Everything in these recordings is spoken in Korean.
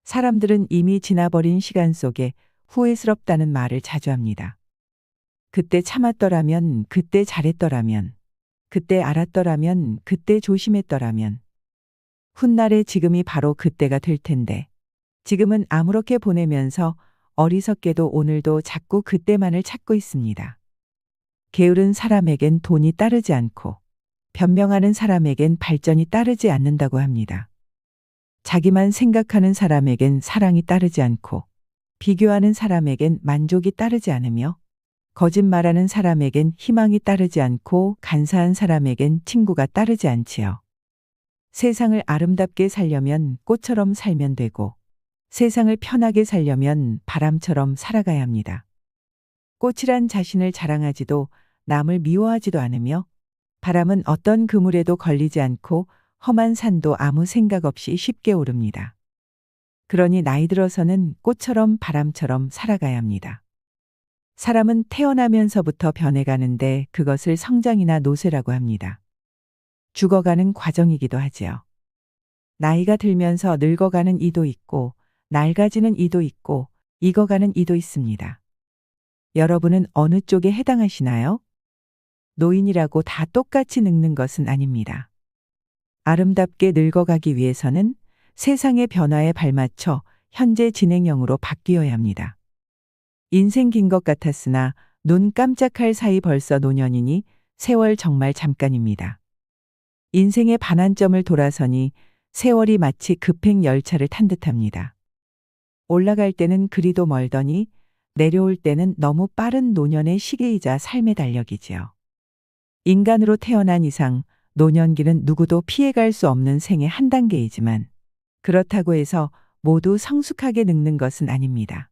사람들은 이미 지나버린 시간 속에 후회스럽다는 말을 자주 합니다. 그때 참았더라면, 그때 잘했더라면, 그때 알았더라면, 그때 조심했더라면. 훗날의 지금이 바로 그때가 될 텐데. 지금은 아무렇게 보내면서 어리석게도 오늘도 자꾸 그때만을 찾고 있습니다. 게으른 사람에겐 돈이 따르지 않고 변명하는 사람에겐 발전이 따르지 않는다고 합니다. 자기만 생각하는 사람에겐 사랑이 따르지 않고 비교하는 사람에겐 만족이 따르지 않으며 거짓말하는 사람에겐 희망이 따르지 않고 간사한 사람에겐 친구가 따르지 않지요. 세상을 아름답게 살려면 꽃처럼 살면 되고 세상을 편하게 살려면 바람처럼 살아가야 합니다. 꽃이란 자신을 자랑하지도 남을 미워하지도 않으며 바람은 어떤 그물에도 걸리지 않고 험한 산도 아무 생각 없이 쉽게 오릅니다. 그러니 나이 들어서는 꽃처럼 바람처럼 살아가야 합니다. 사람은 태어나면서부터 변해가는데 그것을 성장이나 노쇠라고 합니다. 죽어가는 과정이기도 하지요. 나이가 들면서 늙어가는 이도 있고 낡아지는 이도 있고 익어가는 이도 있습니다. 여러분은 어느 쪽에 해당하시나요? 노인이라고 다 똑같이 늙는 것은 아닙니다. 아름답게 늙어가기 위해서는 세상의 변화에 발맞춰 현재 진행형으로 바뀌어야 합니다. 인생 긴 것 같았으나 눈 깜짝할 사이 벌써 노년이니 세월 정말 잠깐입니다. 인생의 반환점을 돌아서니 세월이 마치 급행 열차를 탄 듯합니다. 올라갈 때는 그리도 멀더니 내려올 때는 너무 빠른 노년의 시계이자 삶의 달력이지요. 인간으로 태어난 이상 노년기는 누구도 피해갈 수 없는 생의 한 단계이지만 그렇다고 해서 모두 성숙하게 늙는 것은 아닙니다.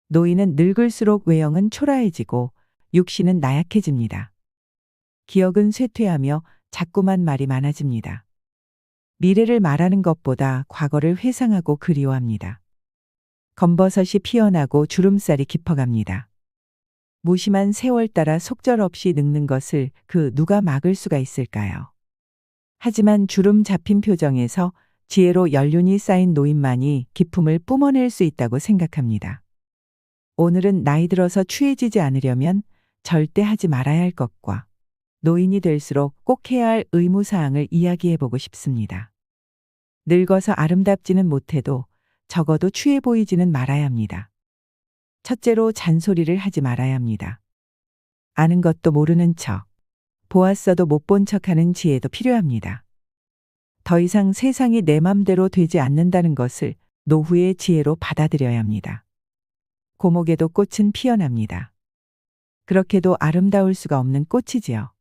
노인은 늙을수록 외형은 초라해지고 육신은 나약해집니다. 기억은 쇠퇴하며 자꾸만 말이 많아집니다. 미래를 말하는 것보다 과거를 회상하고 그리워합니다. 검버섯이 피어나고 주름살이 깊어갑니다. 무심한 세월 따라 속절없이 늙는 것을 그 누가 막을 수가 있을까요? 하지만 주름 잡힌 표정에서 지혜로 연륜이 쌓인 노인만이 기품을 뿜어낼 수 있다고 생각합니다. 오늘은 나이 들어서 추해지지 않으려면 절대 하지 말아야 할 것과 노인이 될수록 꼭 해야 할 의무사항을 이야기해보고 싶습니다. 늙어서 아름답지는 못해도 적어도 추해 보이지는 말아야 합니다. 첫째로 잔소리를 하지 말아야 합니다. 아는 것도 모르는 척, 보았어도 못 본 척하는 지혜도 필요합니다. 더 이상 세상이 내 맘대로 되지 않는다는 것을 노후의 지혜로 받아들여야 합니다. 고목에도 꽃은 피어납니다. 그렇게도 아름다울 수가 없는 꽃이지요.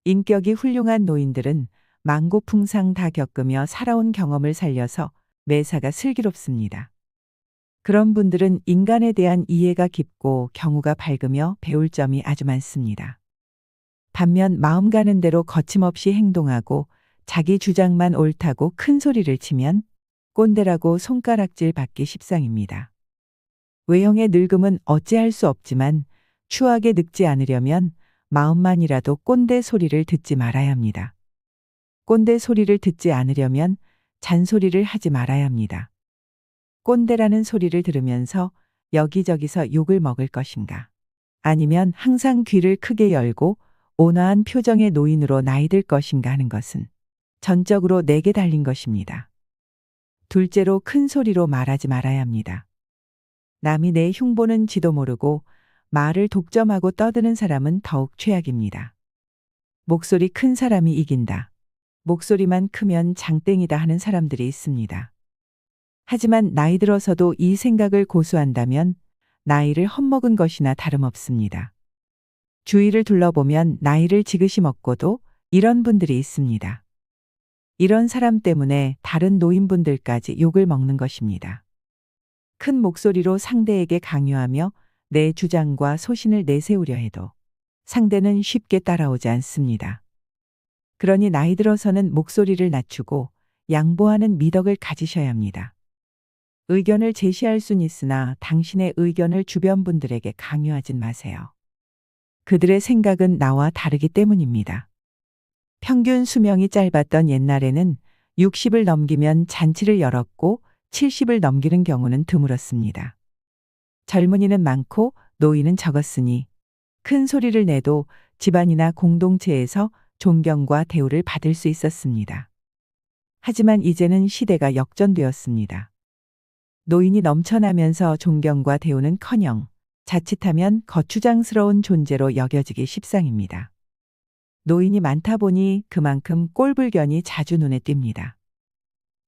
인격이 훌륭한 노인들은 만고풍상 다 겪으며 살아온 경험을 살려서 매사가 슬기롭습니다. 그런 분들은 인간에 대한 이해가 깊고 경우가 밝으며 배울 점이 아주 많습니다. 반면 마음 가는 대로 거침없이 행동하고 자기 주장만 옳다고 큰 소리를 치면 꼰대라고 손가락질 받기 십상입니다. 외형의 늙음은 어찌할 수 없지만 추하게 늙지 않으려면 마음만이라도 꼰대 소리를 듣지 말아야 합니다. 꼰대 소리를 듣지 않으려면 잔소리를 하지 말아야 합니다. 꼰대라는 소리를 들으면서 여기저기서 욕을 먹을 것인가? 아니면 항상 귀를 크게 열고 온화한 표정의 노인으로 나이 들 것인가 하는 것은 전적으로 내게 달린 것입니다. 둘째로 큰 소리로 말하지 말아야 합니다. 남이 내 흉보는지도 모르고 말을 독점하고 떠드는 사람은 더욱 최악입니다. 목소리 큰 사람이 이긴다. 목소리만 크면 장땡이다 하는 사람들이 있습니다. 하지만 나이 들어서도 이 생각을 고수한다면 나이를 헛먹은 것이나 다름없습니다. 주위를 둘러보면 나이를 지그시 먹고도 이런 분들이 있습니다. 이런 사람 때문에 다른 노인분들까지 욕을 먹는 것입니다. 큰 목소리로 상대에게 강요하며 내 주장과 소신을 내세우려 해도 상대는 쉽게 따라오지 않습니다. 그러니 나이 들어서는 목소리를 낮추고 양보하는 미덕을 가지셔야 합니다. 의견을 제시할 순 있으나 당신의 의견을 주변 분들에게 강요하진 마세요. 그들의 생각은 나와 다르기 때문입니다. 평균 수명이 짧았던 옛날에는 60을 넘기면 잔치를 열었고 70을 넘기는 경우는 드물었습니다. 젊은이는 많고 노인은 적었으니 큰 소리를 내도 집안이나 공동체에서 존경과 대우를 받을 수 있었습니다. 하지만 이제는 시대가 역전되었습니다. 노인이 넘쳐나면서 존경과 대우는커녕 자칫하면 거추장스러운 존재로 여겨지기 십상입니다. 노인이 많다 보니 그만큼 꼴불견이 자주 눈에 띕니다.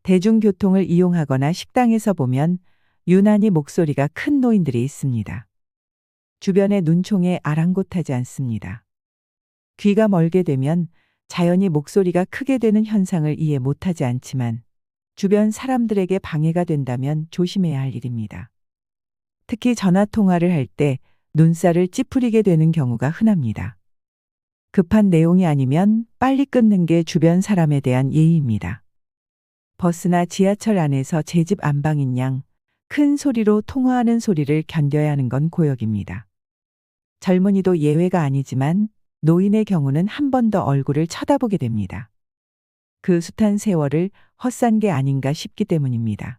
대중교통을 이용하거나 식당에서 보면 유난히 목소리가 큰 노인들이 있습니다. 주변의 눈총에 아랑곳하지 않습니다. 귀가 멀게 되면 자연히 목소리가 크게 되는 현상을 이해 못하지 않지만 주변 사람들에게 방해가 된다면 조심해야 할 일입니다. 특히 전화 통화를 할 때 눈살을 찌푸리게 되는 경우가 흔합니다. 급한 내용이 아니면 빨리 끊는 게 주변 사람에 대한 예의입니다. 버스나 지하철 안에서 제 집 안방인 양 큰 소리로 통화하는 소리를 견뎌야 하는 건 고역입니다. 젊은이도 예외가 아니지만 노인의 경우는 한 번 더 얼굴을 쳐다보게 됩니다. 그 숱한 세월을 헛산 게 아닌가 싶기 때문입니다.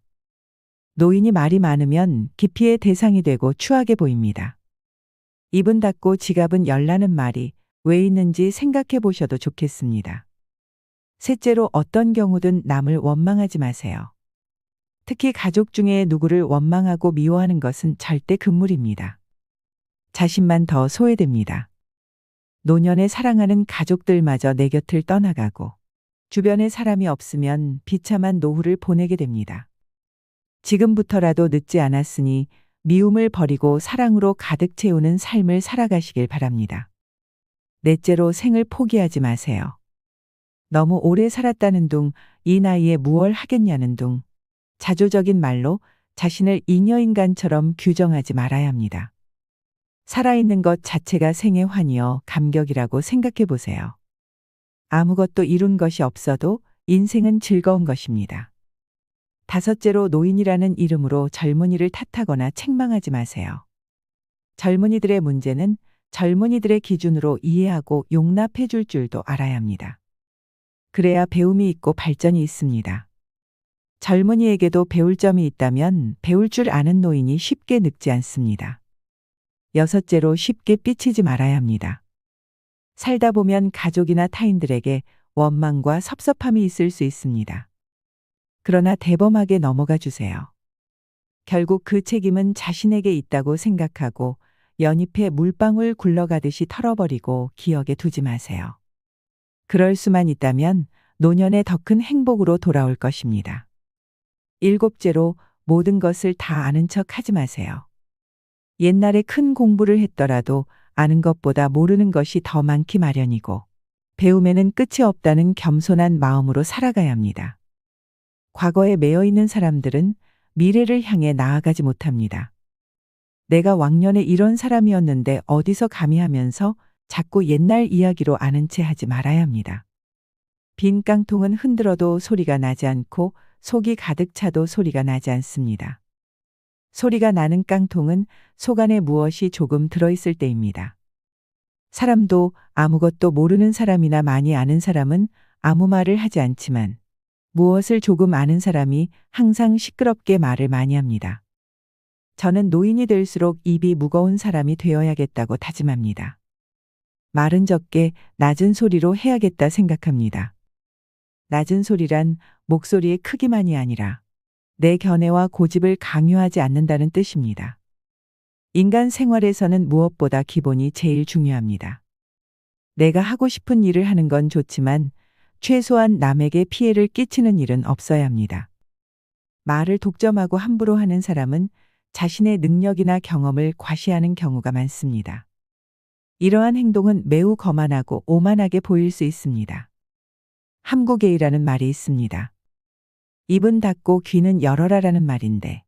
노인이 말이 많으면 기피의 대상이 되고 추하게 보입니다. 입은 닫고 지갑은 열라는 말이 왜 있는지 생각해 보셔도 좋겠습니다. 셋째로 어떤 경우든 남을 원망하지 마세요. 특히 가족 중에 누구를 원망하고 미워하는 것은 절대 금물입니다. 자신만 더 소외됩니다. 노년에 사랑하는 가족들마저 내 곁을 떠나가고 주변에 사람이 없으면 비참한 노후를 보내게 됩니다. 지금부터라도 늦지 않았으니 미움을 버리고 사랑으로 가득 채우는 삶을 살아가시길 바랍니다. 넷째로 생을 포기하지 마세요. 너무 오래 살았다는 둥, 이 나이에 무얼 하겠냐는 둥, 자조적인 말로 자신을 잉여인간처럼 규정하지 말아야 합니다. 살아있는 것 자체가 생의 환희여 감격이라고 생각해 보세요. 아무것도 이룬 것이 없어도 인생은 즐거운 것입니다. 다섯째로 노인이라는 이름으로 젊은이를 탓하거나 책망하지 마세요. 젊은이들의 문제는 젊은이들의 기준으로 이해하고 용납해 줄 줄도 알아야 합니다. 그래야 배움이 있고 발전이 있습니다. 젊은이에게도 배울 점이 있다면 배울 줄 아는 노인이 쉽게 늙지 않습니다. 여섯째로 쉽게 삐치지 말아야 합니다. 살다 보면 가족이나 타인들에게 원망과 섭섭함이 있을 수 있습니다. 그러나 대범하게 넘어가 주세요. 결국 그 책임은 자신에게 있다고 생각하고 연잎에 물방울 굴러가듯이 털어버리고 기억에 두지 마세요. 그럴 수만 있다면 노년의 더 큰 행복으로 돌아올 것입니다. 일곱째로 모든 것을 다 아는 척 하지 마세요. 옛날에 큰 공부를 했더라도 아는 것보다 모르는 것이 더 많기 마련이고 배움에는 끝이 없다는 겸손한 마음으로 살아가야 합니다. 과거에 매여 있는 사람들은 미래를 향해 나아가지 못합니다. 내가 왕년에 이런 사람이었는데 어디서 감히 하면서 자꾸 옛날 이야기로 아는 채 하지 말아야 합니다. 빈 깡통은 흔들어도 소리가 나지 않고 속이 가득 차도 소리가 나지 않습니다. 소리가 나는 깡통은 속 안에 무엇이 조금 들어있을 때입니다. 사람도 아무것도 모르는 사람이나 많이 아는 사람은 아무 말을 하지 않지만 무엇을 조금 아는 사람이 항상 시끄럽게 말을 많이 합니다. 저는 노인이 될수록 입이 무거운 사람이 되어야겠다고 다짐합니다. 말은 적게 낮은 소리로 해야겠다 생각합니다. 낮은 소리란 목소리의 크기만이 아니라 내 견해와 고집을 강요하지 않는다는 뜻입니다. 인간 생활에서는 무엇보다 기본이 제일 중요합니다. 내가 하고 싶은 일을 하는 건 좋지만 최소한 남에게 피해를 끼치는 일은 없어야 합니다. 말을 독점하고 함부로 하는 사람은 자신의 능력이나 경험을 과시하는 경우가 많습니다. 이러한 행동은 매우 거만하고 오만하게 보일 수 있습니다. 함구게이라는 말이 있습니다. 입은 닫고 귀는 열어라라는 말인데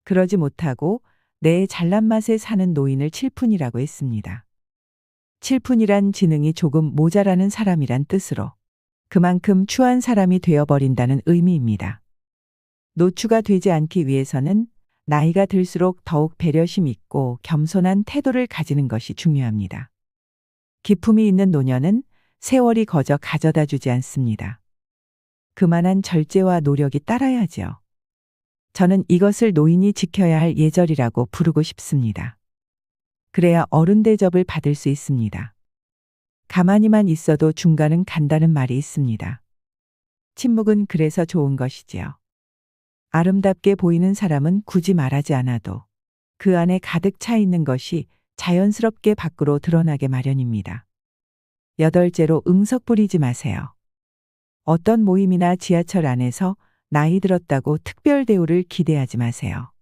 그러지 못하고 내 잘난 맛에 사는 노인을 칠푼이라고 했습니다. 칠푼이란 지능이 조금 모자라는 사람이란 뜻으로 그만큼 추한 사람이 되어버린다는 의미입니다. 노추가 되지 않기 위해서는 나이가 들수록 더욱 배려심 있고 겸손한 태도를 가지는 것이 중요합니다. 기품이 있는 노년은 세월이 거저 가져다 주지 않습니다. 그만한 절제와 노력이 따라야지요. 저는 이것을 노인이 지켜야 할 예절이라고 부르고 싶습니다. 그래야 어른 대접을 받을 수 있습니다. 가만히만 있어도 중간은 간다는 말이 있습니다. 침묵은 그래서 좋은 것이지요. 아름답게 보이는 사람은 굳이 말하지 않아도 그 안에 가득 차 있는 것이 자연스럽게 밖으로 드러나게 마련입니다. 여덟째로 응석 부리지 마세요. 어떤 모임이나 지하철 안에서 나이 들었다고 특별 대우를 기대하지 마세요.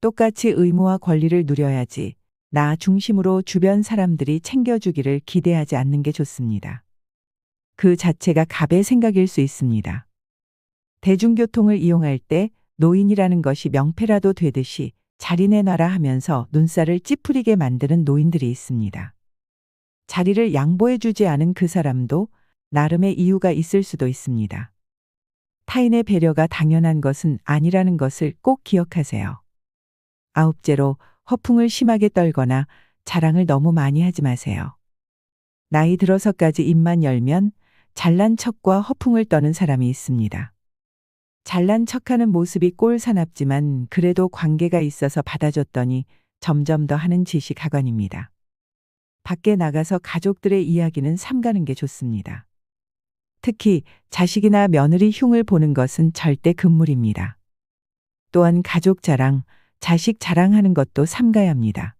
똑같이 의무와 권리를 누려야지 나 중심으로 주변 사람들이 챙겨주기를 기대하지 않는 게 좋습니다. 그 자체가 갑의 생각일 수 있습니다. 대중교통을 이용할 때 노인이라는 것이 명패라도 되듯이 자리 내놔라 하면서 눈살을 찌푸리게 만드는 노인들이 있습니다. 자리를 양보해주지 않은 그 사람도 나름의 이유가 있을 수도 있습니다. 타인의 배려가 당연한 것은 아니라는 것을 꼭 기억하세요. 아홉째로 허풍을 심하게 떨거나 자랑을 너무 많이 하지 마세요. 나이 들어서까지 입만 열면 잘난 척과 허풍을 떠는 사람이 있습니다. 잘난 척하는 모습이 꼴사납지만 그래도 관계가 있어서 받아줬더니 점점 더 하는 짓이 가관입니다. 밖에 나가서 가족들의 이야기는 삼가는 게 좋습니다. 특히 자식이나 며느리 흉을 보는 것은 절대 금물입니다. 또한 가족 자랑, 자식 자랑하는 것도 삼가야 합니다.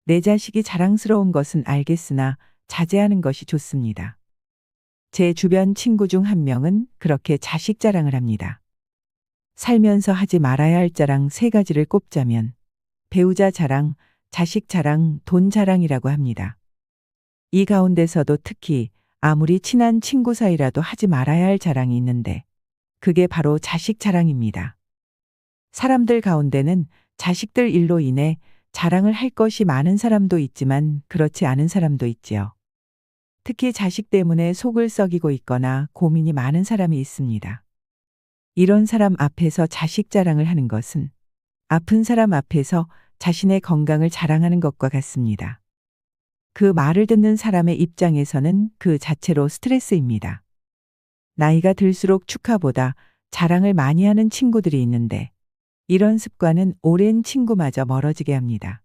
내 자식이 자랑스러운 것은 알겠으나 자제하는 것이 좋습니다. 제 주변 친구 중 한 명은 그렇게 자식 자랑을 합니다. 살면서 하지 말아야 할 자랑 3가지를 꼽자면 배우자 자랑, 자식 자랑, 돈 자랑이라고 합니다. 이 가운데서도 특히 아무리 친한 친구 사이라도 하지 말아야 할 자랑이 있는데 그게 바로 자식 자랑입니다. 사람들 가운데는 자식들 일로 인해 자랑을 할 것이 많은 사람도 있지만 그렇지 않은 사람도 있지요. 특히 자식 때문에 속을 썩이고 있거나 고민이 많은 사람이 있습니다. 이런 사람 앞에서 자식 자랑을 하는 것은 아픈 사람 앞에서 자신의 건강을 자랑하는 것과 같습니다. 그 말을 듣는 사람의 입장에서는 그 자체로 스트레스입니다. 나이가 들수록 축하보다 자랑을 많이 하는 친구들이 있는데 이런 습관은 오랜 친구마저 멀어지게 합니다.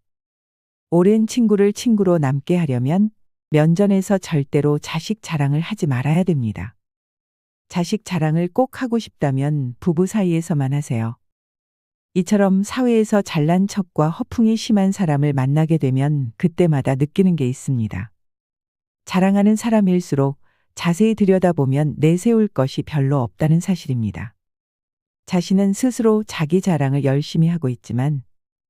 오랜 친구를 친구로 남게 하려면 면전에서 절대로 자식 자랑을 하지 말아야 됩니다. 자식 자랑을 꼭 하고 싶다면 부부 사이에서만 하세요. 이처럼 사회에서 잘난 척과 허풍이 심한 사람을 만나게 되면 그때마다 느끼는 게 있습니다. 자랑하는 사람일수록 자세히 들여다보면 내세울 것이 별로 없다는 사실입니다. 자신은 스스로 자기 자랑을 열심히 하고 있지만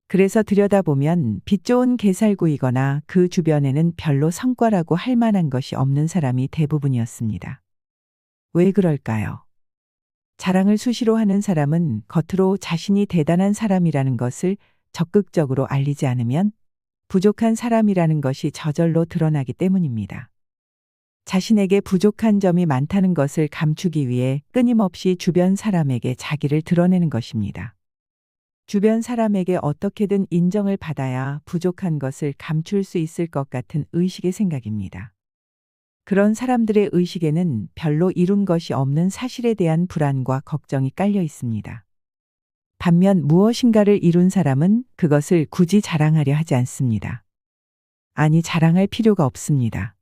그래서 들여다보면 빛 좋은 개살구이거나 그 주변에는 별로 성과라고 할 만한 것이 없는 사람이 대부분이었습니다. 왜 그럴까요? 자랑을 수시로 하는 사람은 겉으로 자신이 대단한 사람이라는 것을 적극적으로 알리지 않으면 부족한 사람이라는 것이 저절로 드러나기 때문입니다. 자신에게 부족한 점이 많다는 것을 감추기 위해 끊임없이 주변 사람에게 자기를 드러내는 것입니다. 주변 사람에게 어떻게든 인정을 받아야 부족한 것을 감출 수 있을 것 같은 의식의 생각입니다. 그런 사람들의 의식에는 별로 이룬 것이 없는 사실에 대한 불안과 걱정이 깔려 있습니다. 반면 무엇인가를 이룬 사람은 그것을 굳이 자랑하려 하지 않습니다. 아니, 자랑할 필요가 없습니다.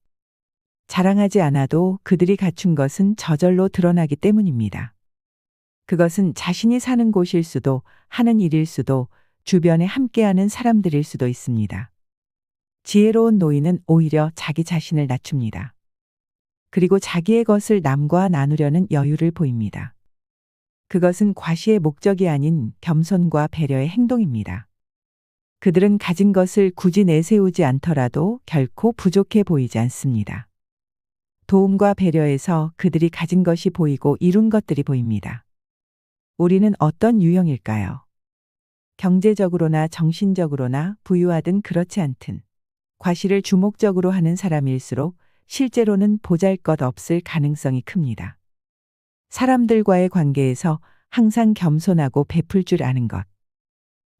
자랑하지 않아도 그들이 갖춘 것은 저절로 드러나기 때문입니다. 그것은 자신이 사는 곳일 수도, 하는 일일 수도, 주변에 함께하는 사람들일 수도 있습니다. 지혜로운 노인은 오히려 자기 자신을 낮춥니다. 그리고 자기의 것을 남과 나누려는 여유를 보입니다. 그것은 과시의 목적이 아닌 겸손과 배려의 행동입니다. 그들은 가진 것을 굳이 내세우지 않더라도 결코 부족해 보이지 않습니다. 도움과 배려에서 그들이 가진 것이 보이고 이룬 것들이 보입니다. 우리는 어떤 유형일까요? 경제적으로나 정신적으로나 부유하든 그렇지 않든 과시를 주목적으로 하는 사람일수록 실제로는 보잘것없을 가능성이 큽니다. 사람들과의 관계에서 항상 겸손하고 베풀 줄 아는 것.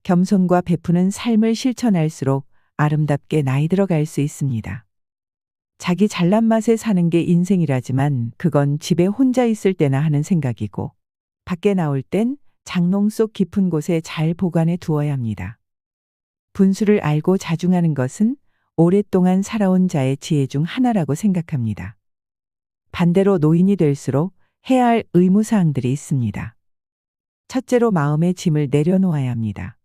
겸손과 베푸는 삶을 실천할수록 아름답게 나이 들어갈 수 있습니다. 자기 잘난 맛에 사는 게 인생이라지만 그건 집에 혼자 있을 때나 하는 생각이고 밖에 나올 땐 장롱 속 깊은 곳에 잘 보관해 두어야 합니다. 분수를 알고 자중하는 것은 오랫동안 살아온 자의 지혜 중 하나라고 생각합니다. 반대로 노인이 될수록 해야 할 의무사항들이 있습니다. 첫째로 마음의 짐을 내려놓아야 합니다.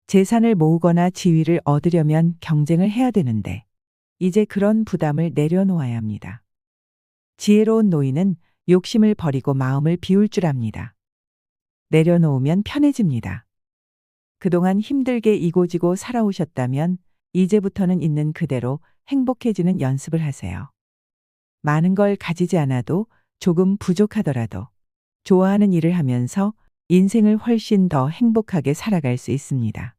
재산을 모으거나 지위를 얻으려면 경쟁을 해야 되는데 이제 그런 부담을 내려놓아야 합니다. 지혜로운 노인은 욕심을 버리고 마음을 비울 줄 압니다. 내려놓으면 편해집니다. 그동안 힘들게 이고지고 살아오셨다면 이제부터는 있는 그대로 행복해지는 연습을 하세요. 많은 걸 가지지 않아도 조금 부족하더라도 좋아하는 일을 하면서 인생을 훨씬 더 행복하게 살아갈 수 있습니다.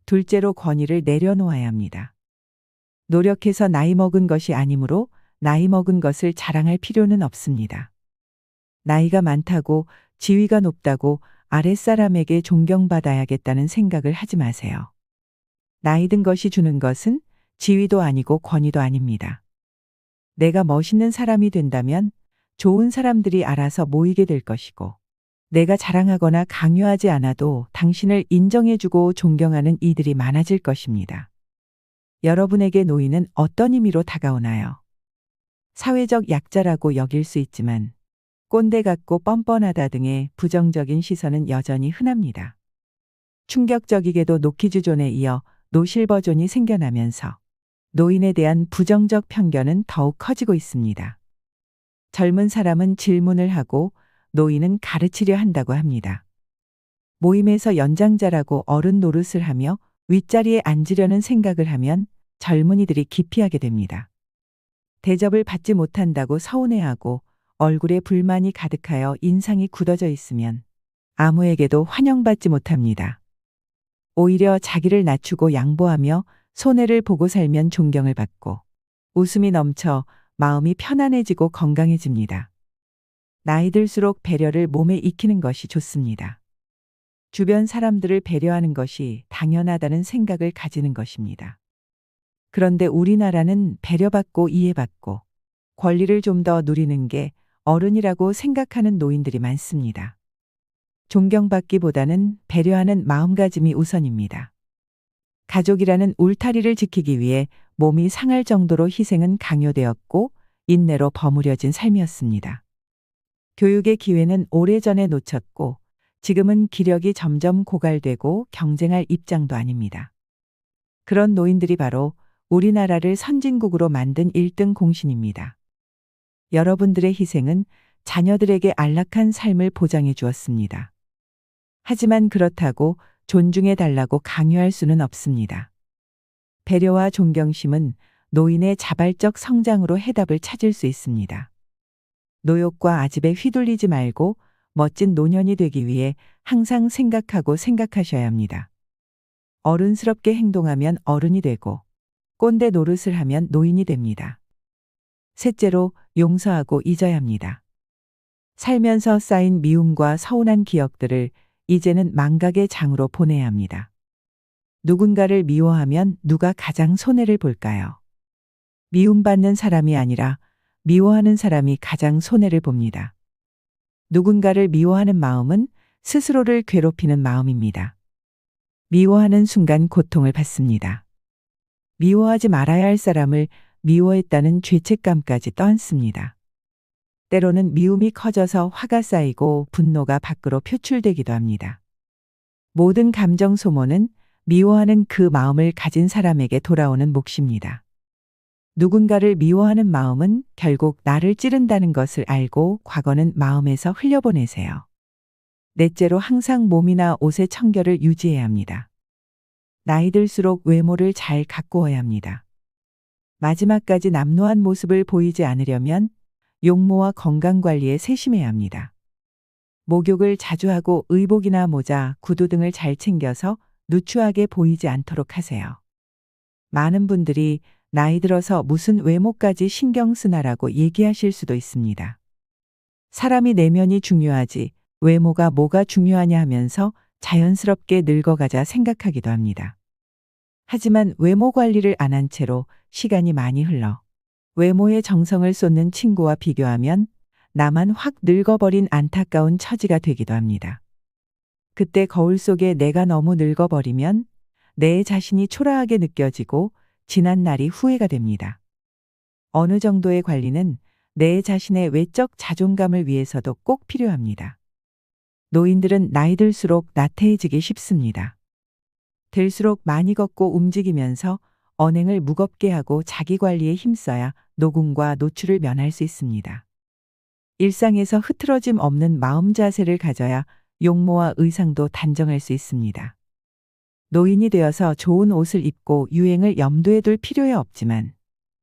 둘째로 권위를 내려놓아야 합니다. 노력해서 나이 먹은 것이 아니므로 나이 먹은 것을 자랑할 필요는 없습니다. 나이가 많다고 지위가 높다고 아랫사람에게 존경받아야겠다는 생각을 하지 마세요. 나이 든 것이 주는 것은 지위도 아니고 권위도 아닙니다. 내가 멋있는 사람이 된다면 좋은 사람들이 알아서 모이게 될 것이고 내가 자랑하거나 강요하지 않아도 당신을 인정해주고 존경하는 이들이 많아질 것입니다. 여러분에게 노인은 어떤 의미로 다가오나요? 사회적 약자라고 여길 수 있지만 꼰대 같고 뻔뻔하다 등의 부정적인 시선은 여전히 흔합니다. 충격적이게도 노키즈존에 이어 노실버존이 생겨나면서 노인에 대한 부정적 편견은 더욱 커지고 있습니다. 젊은 사람은 질문을 하고 노인은 가르치려 한다고 합니다. 모임에서 연장자라고 어른 노릇을 하며 윗자리에 앉으려는 생각을 하면 젊은이들이 기피하게 됩니다. 대접을 받지 못한다고 서운해하고 얼굴에 불만이 가득하여 인상이 굳어져 있으면 아무에게도 환영받지 못합니다. 오히려 자기를 낮추고 양보하며 손해를 보고 살면 존경을 받고 웃음이 넘쳐 마음이 편안해지고 건강해집니다. 나이 들수록 배려를 몸에 익히는 것이 좋습니다. 주변 사람들을 배려하는 것이 당연하다는 생각을 가지는 것입니다. 그런데 우리나라는 배려받고 이해받고 권리를 좀 더 누리는 게 어른이라고 생각하는 노인들이 많습니다. 존경받기보다는 배려하는 마음가짐이 우선입니다. 가족이라는 울타리를 지키기 위해 몸이 상할 정도로 희생은 강요되었고 인내로 버무려진 삶이었습니다. 교육의 기회는 오래전에 놓쳤고 지금은 기력이 점점 고갈되고 경쟁할 입장도 아닙니다. 그런 노인들이 바로 우리나라를 선진국으로 만든 1등 공신입니다. 여러분들의 희생은 자녀들에게 안락한 삶을 보장해 주었습니다. 하지만 그렇다고 존중해 달라고 강요할 수는 없습니다. 배려와 존경심은 노인의 자발적 성장으로 해답을 찾을 수 있습니다. 노욕과 아집에 휘둘리지 말고 멋진 노년이 되기 위해 항상 생각하고 생각하셔야 합니다. 어른스럽게 행동하면 어른이 되고 꼰대 노릇을 하면 노인이 됩니다. 셋째로 용서하고 잊어야 합니다. 살면서 쌓인 미움과 서운한 기억들을 이제는 망각의 장으로 보내야 합니다. 누군가를 미워하면 누가 가장 손해를 볼까요? 미움받는 사람이 아니라 미워하는 사람이 가장 손해를 봅니다. 누군가를 미워하는 마음은 스스로를 괴롭히는 마음입니다. 미워하는 순간 고통을 받습니다. 미워하지 말아야 할 사람을 미워했다는 죄책감까지 떠안습니다. 때로는 미움이 커져서 화가 쌓이고 분노가 밖으로 표출되기도 합니다. 모든 감정 소모는 미워하는 그 마음을 가진 사람에게 돌아오는 몫입니다. 누군가를 미워하는 마음은 결국 나를 찌른다는 것을 알고 과거는 마음에서 흘려보내세요. 넷째로 항상 몸이나 옷의 청결을 유지해야 합니다. 나이 들수록 외모를 잘 가꾸어야 합니다. 마지막까지 남루한 모습을 보이지 않으려면 용모와 건강관리에 세심해야 합니다. 목욕을 자주 하고 의복이나 모자, 구두 등을 잘 챙겨서 누추하게 보이지 않도록 하세요. 많은 분들이 나이 들어서 무슨 외모까지 신경 쓰나라고 얘기하실 수도 있습니다. 사람이 내면이 중요하지 외모가 뭐가 중요하냐 하면서 자연스럽게 늙어가자 생각하기도 합니다. 하지만 외모 관리를 안 한 채로 시간이 많이 흘러 외모에 정성을 쏟는 친구와 비교하면 나만 확 늙어버린 안타까운 처지가 되기도 합니다. 그때 거울 속에 내가 너무 늙어버리면 내 자신이 초라하게 느껴지고 지난 날이 후회가 됩니다. 어느 정도의 관리는 내 자신의 외적 자존감을 위해서도 꼭 필요합니다. 노인들은 나이 들수록 나태해지기 쉽습니다. 들수록 많이 걷고 움직이면서 언행을 무겁게 하고 자기 관리에 힘써야 노군과 노출을 면할 수 있습니다. 일상에서 흐트러짐 없는 마음 자세를 가져야 용모와 의상도 단정할 수 있습니다. 노인이 되어서 좋은 옷을 입고 유행을 염두에 둘 필요야 없지만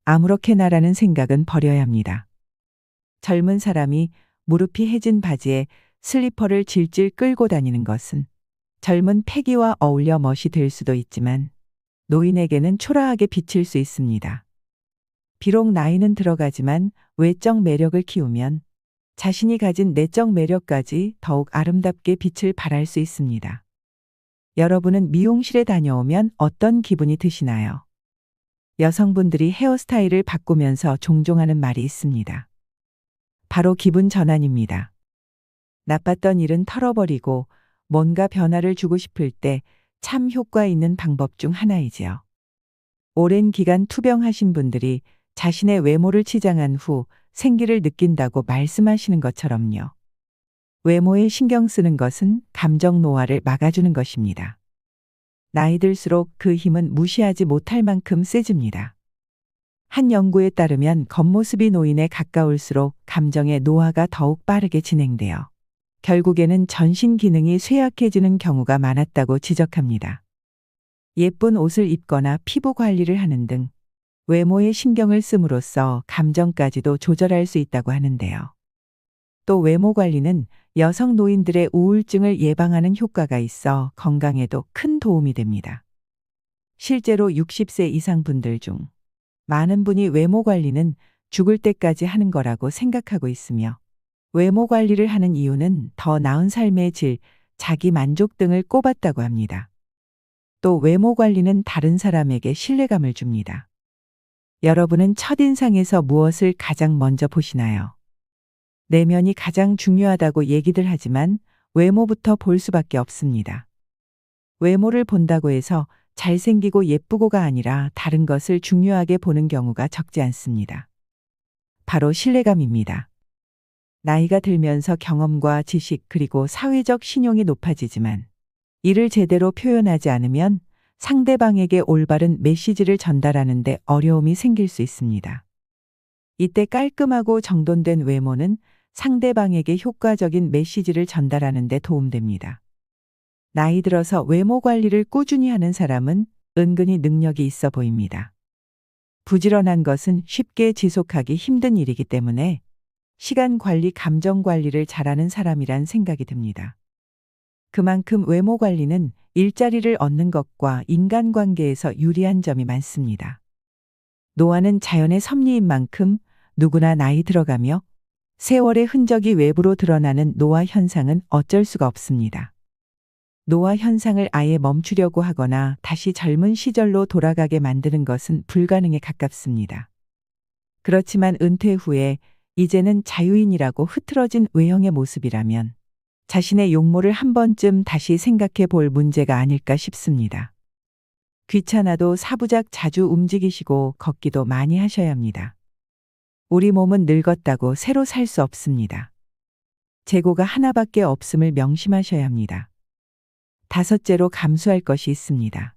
아무렇게나라는 생각은 버려야 합니다. 젊은 사람이 무릎이 해진 바지에 슬리퍼를 질질 끌고 다니는 것은 젊은 패기와 어울려 멋이 될 수도 있지만 노인에게는 초라하게 비칠 수 있습니다. 비록 나이는 들어가지만 외적 매력을 키우면 자신이 가진 내적 매력까지 더욱 아름답게 빛을 발할 수 있습니다. 여러분은 미용실에 다녀오면 어떤 기분이 드시나요? 여성분들이 헤어스타일을 바꾸면서 종종 하는 말이 있습니다. 바로 기분 전환입니다. 나빴던 일은 털어버리고 뭔가 변화를 주고 싶을 때 참 효과 있는 방법 중 하나이지요. 오랜 기간 투병하신 분들이 자신의 외모를 치장한 후 생기를 느낀다고 말씀하시는 것처럼요. 외모에 신경 쓰는 것은 감정 노화를 막아주는 것입니다. 나이 들수록 그 힘은 무시하지 못할 만큼 세집니다. 한 연구에 따르면 겉모습이 노인에 가까울수록 감정의 노화가 더욱 빠르게 진행되어 결국에는 전신 기능이 쇠약해지는 경우가 많았다고 지적합니다. 예쁜 옷을 입거나 피부 관리를 하는 등 외모에 신경을 씀으로써 감정까지도 조절할 수 있다고 하는데요. 또 외모 관리는 여성 노인들의 우울증을 예방하는 효과가 있어 건강에도 큰 도움이 됩니다. 실제로 60세 이상 분들 중 많은 분이 외모 관리는 죽을 때까지 하는 거라고 생각하고 있으며 외모 관리를 하는 이유는 더 나은 삶의 질, 자기 만족 등을 꼽았다고 합니다. 또 외모 관리는 다른 사람에게 신뢰감을 줍니다. 여러분은 첫인상에서 무엇을 가장 먼저 보시나요? 내면이 가장 중요하다고 얘기들 하지만 외모부터 볼 수밖에 없습니다. 외모를 본다고 해서 잘생기고 예쁘고가 아니라 다른 것을 중요하게 보는 경우가 적지 않습니다. 바로 신뢰감입니다. 나이가 들면서 경험과 지식 그리고 사회적 신용이 높아지지만 이를 제대로 표현하지 않으면 상대방에게 올바른 메시지를 전달하는 데 어려움이 생길 수 있습니다. 이때 깔끔하고 정돈된 외모는 상대방에게 효과적인 메시지를 전달하는 데 도움됩니다. 나이 들어서 외모 관리를 꾸준히 하는 사람은 은근히 능력이 있어 보입니다. 부지런한 것은 쉽게 지속하기 힘든 일이기 때문에 시간 관리, 감정 관리를 잘하는 사람이란 생각이 듭니다. 그만큼 외모 관리는 일자리를 얻는 것과 인간관계에서 유리한 점이 많습니다. 노화는 자연의 섭리인 만큼 누구나 나이 들어가며 세월의 흔적이 외부로 드러나는 노화 현상은 어쩔 수가 없습니다. 노화 현상을 아예 멈추려고 하거나 다시 젊은 시절로 돌아가게 만드는 것은 불가능에 가깝습니다. 그렇지만 은퇴 후에 이제는 자유인이라고 흐트러진 외형의 모습이라면 자신의 용모를 한 번쯤 다시 생각해 볼 문제가 아닐까 싶습니다. 귀찮아도 사부작 자주 움직이시고 걷기도 많이 하셔야 합니다. 우리 몸은 늙었다고 새로 살 수 없습니다. 재고가 하나밖에 없음을 명심하셔야 합니다. 다섯째로 감수할 것이 있습니다.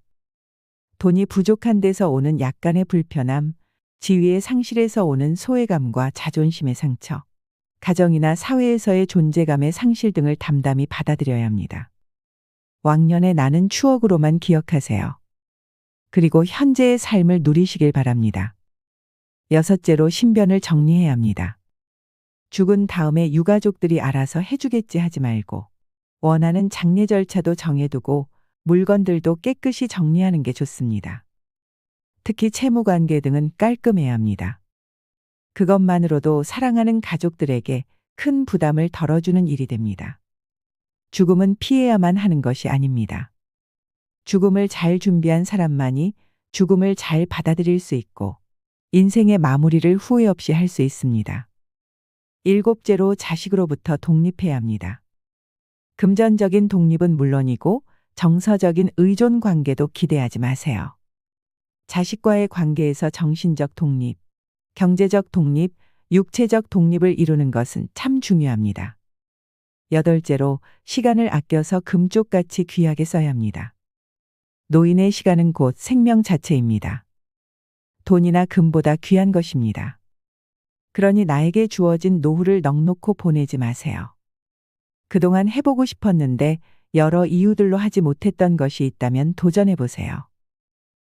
돈이 부족한 데서 오는 약간의 불편함, 지위의 상실에서 오는 소외감과 자존심의 상처, 가정이나 사회에서의 존재감의 상실 등을 담담히 받아들여야 합니다. 왕년의 나는 추억으로만 기억하세요. 그리고 현재의 삶을 누리시길 바랍니다. 여섯째로 신변을 정리해야 합니다. 죽은 다음에 유가족들이 알아서 해주겠지 하지 말고 원하는 장례 절차도 정해두고 물건들도 깨끗이 정리하는 게 좋습니다. 특히 채무관계 등은 깔끔해야 합니다. 그것만으로도 사랑하는 가족들에게 큰 부담을 덜어주는 일이 됩니다. 죽음은 피해야만 하는 것이 아닙니다. 죽음을 잘 준비한 사람만이 죽음을 잘 받아들일 수 있고 인생의 마무리를 후회 없이 할 수 있습니다. 일곱째로 자식으로부터 독립해야 합니다. 금전적인 독립은 물론이고 정서적인 의존 관계도 기대하지 마세요. 자식과의 관계에서 정신적 독립, 경제적 독립, 육체적 독립을 이루는 것은 참 중요합니다. 여덟째로 시간을 아껴서 금쪽같이 귀하게 써야 합니다. 노인의 시간은 곧 생명 자체입니다. 돈이나 금보다 귀한 것입니다. 그러니 나에게 주어진 노후를 넉놓고 보내지 마세요. 그동안 해보고 싶었는데 여러 이유들로 하지 못했던 것이 있다면 도전해 보세요.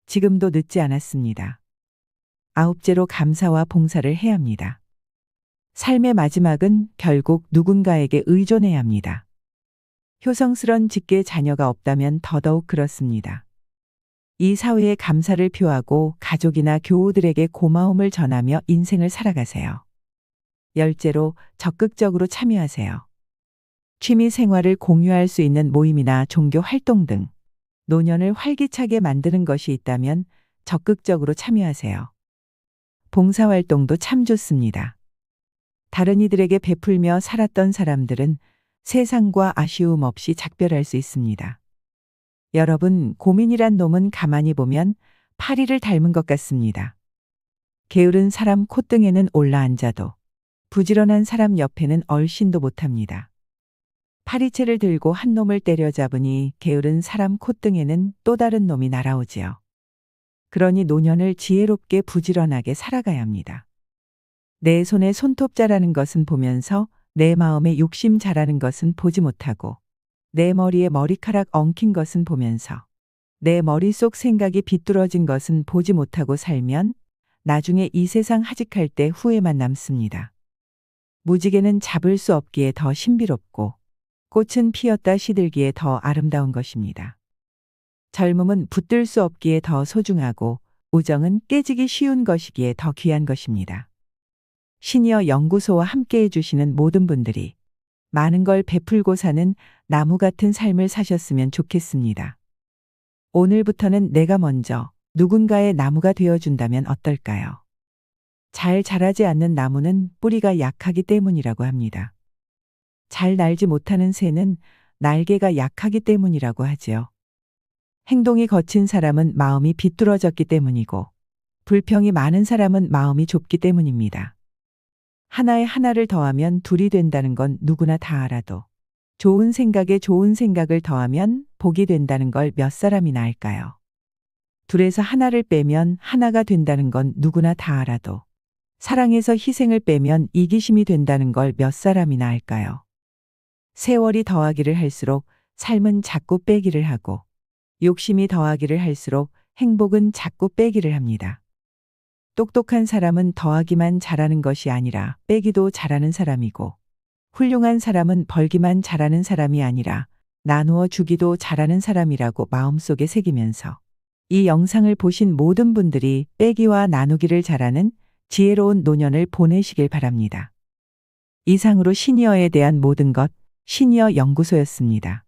지금도 늦지 않았습니다. 아홉째로 감사와 봉사를 해야 합니다. 삶의 마지막은 결국 누군가에게 의존해야 합니다. 효성스런 직계 자녀가 없다면 더더욱 그렇습니다. 이 사회에 감사를 표하고 가족이나 교우들에게 고마움을 전하며 인생을 살아가세요. 열째로 적극적으로 참여하세요. 취미 생활을 공유할 수 있는 모임이나 종교 활동 등 노년을 활기차게 만드는 것이 있다면 적극적으로 참여하세요. 봉사활동도 참 좋습니다. 다른 이들에게 베풀며 살았던 사람들은 세상과 아쉬움 없이 작별할 수 있습니다. 여러분, 고민이란 놈은 가만히 보면 파리를 닮은 것 같습니다. 게으른 사람 콧등에는 올라앉아도 부지런한 사람 옆에는 얼씬도 못합니다. 파리채를 들고 한 놈을 때려잡으니 게으른 사람 콧등에는 또 다른 놈이 날아오지요. 그러니 노년을 지혜롭게 부지런하게 살아가야 합니다. 내 손에 손톱 자라는 것은 보면서 내 마음에 욕심 자라는 것은 보지 못하고 내 머리에 머리카락 엉킨 것은 보면서 내 머릿속 생각이 비뚤어진 것은 보지 못하고 살면 나중에 이 세상 하직할 때 후회만 남습니다. 무지개는 잡을 수 없기에 더 신비롭고 꽃은 피었다 시들기에 더 아름다운 것입니다. 젊음은 붙들 수 없기에 더 소중하고 우정은 깨지기 쉬운 것이기에 더 귀한 것입니다. 시니어 연구소와 함께 해주시는 모든 분들이 많은 걸 베풀고 사는 나무 같은 삶을 사셨으면 좋겠습니다. 오늘부터는 내가 먼저 누군가의 나무가 되어준다면 어떨까요? 잘 자라지 않는 나무는 뿌리가 약하기 때문이라고 합니다. 잘 날지 못하는 새는 날개가 약하기 때문이라고 하지요. 행동이 거친 사람은 마음이 비뚤어졌기 때문이고 불평이 많은 사람은 마음이 좁기 때문입니다. 하나에 하나를 더하면 둘이 된다는 건 누구나 다 알아도 좋은 생각에 좋은 생각을 더하면 복이 된다는 걸 몇 사람이나 알까요? 둘에서 하나를 빼면 하나가 된다는 건 누구나 다 알아도 사랑에서 희생을 빼면 이기심이 된다는 걸 몇 사람이나 알까요? 세월이 더하기를 할수록 삶은 자꾸 빼기를 하고 욕심이 더하기를 할수록 행복은 자꾸 빼기를 합니다. 똑똑한 사람은 더하기만 잘하는 것이 아니라 빼기도 잘하는 사람이고 훌륭한 사람은 벌기만 잘하는 사람이 아니라 나누어 주기도 잘하는 사람이라고 마음속에 새기면서 이 영상을 보신 모든 분들이 빼기와 나누기를 잘하는 지혜로운 노년을 보내시길 바랍니다. 이상으로 시니어에 대한 모든 것 시니어 연구소였습니다.